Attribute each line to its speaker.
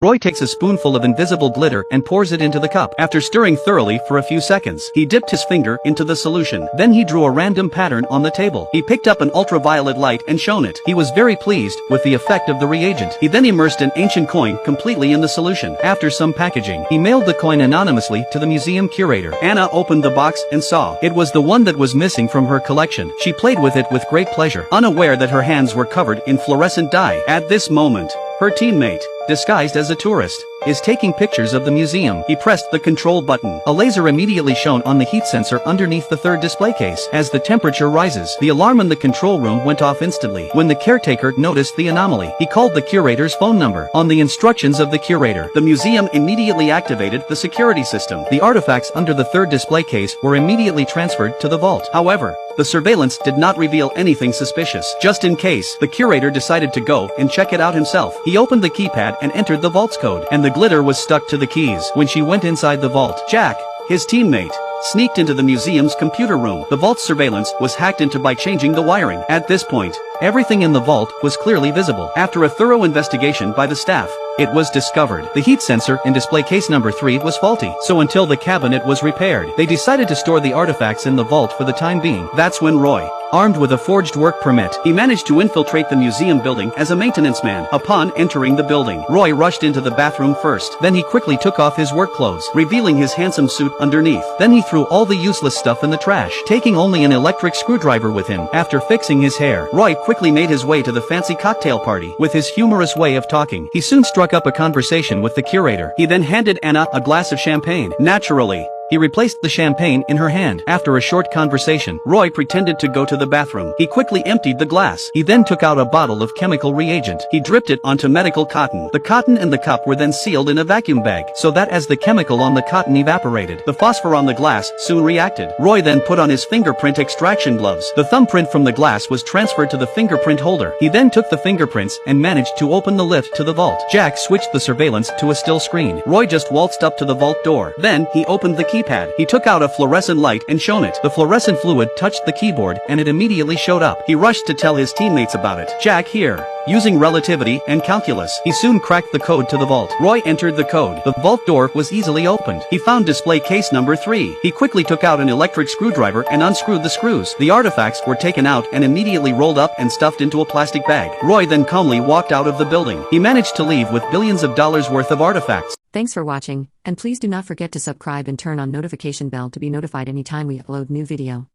Speaker 1: Roy takes a spoonful of invisible glitter and pours it into the cup. After stirring thoroughly for a few seconds, he dipped his finger into the solution. Then he drew a random pattern on the table. He picked up an ultraviolet light and shone it. He was very pleased with the effect of the reagent. He then immersed an ancient coin completely in the solution. After some packaging, he mailed the coin anonymously to the museum curator. Anna opened the box and saw it was the one that was missing from her collection. She played with it with great pleasure, unaware that her hands were covered in fluorescent dye. At this moment, her teammate, disguised as a tourist, is taking pictures of the museum. He pressed the control button. A laser immediately shone on the heat sensor underneath the third display case. As the temperature rises, the alarm in the control room went off instantly. When the caretaker noticed the anomaly, he called the curator's phone number. On the instructions of the curator, the museum immediately activated the security system. The artifacts under the third display case were immediately transferred to the vault. However, the surveillance did not reveal anything suspicious. Just in case, the curator decided to go and check it out himself. He opened the keypad and entered the vault's code, and the glitter was stuck to the keys. When she went inside the vault, Jack, his teammate, sneaked into the museum's computer room. The vault's surveillance was hacked into by changing the wiring. At this point, everything in the vault was clearly visible. After a thorough investigation by the staff, it was discovered the heat sensor in display case number 3 was faulty, so until the cabinet was repaired, they decided to store the artifacts in the vault for the time being. That's when Roy, armed with a forged work permit, he managed to infiltrate the museum building as a maintenance man. Upon entering the building, Roy rushed into the bathroom first. Then he quickly took off his work clothes, revealing his handsome suit underneath. Then he threw all the useless stuff in the trash, taking only an electric screwdriver with him. After fixing his hair, Roy quickly made his way to the fancy cocktail party. With his humorous way of talking, he soon struck up a conversation with the curator. He then handed Anna a glass of champagne. Naturally, he replaced the champagne in her hand. After a short conversation, Roy pretended to go to the bathroom. He quickly emptied the glass. He then took out a bottle of chemical reagent. He dripped it onto medical cotton. The cotton and the cup were then sealed in a vacuum bag, so that as the chemical on the cotton evaporated, the phosphor on the glass soon reacted. Roy then put on his fingerprint extraction gloves. The thumbprint from the glass was transferred to the fingerprint holder. He then took the fingerprints and managed to open the lift to the vault. Jack switched the surveillance to a still screen. Roy just waltzed up to the vault door. Then, he opened the keypad. He took out a fluorescent light and shone it. The fluorescent fluid touched the keyboard and it immediately showed up. He rushed to tell his teammates about it. Jack here, using relativity and calculus, he soon cracked the code to the vault. Roy entered the code. The vault door was easily opened. He found display case number 3. He quickly took out an electric screwdriver and unscrewed the screws. The artifacts were taken out and immediately rolled up and stuffed into a plastic bag. Roy then calmly walked out of the building. He managed to leave with billions of dollars worth of artifacts.
Speaker 2: Thanks for watching, and please do not forget to subscribe and turn on notification bell to be notified anytime we upload new video.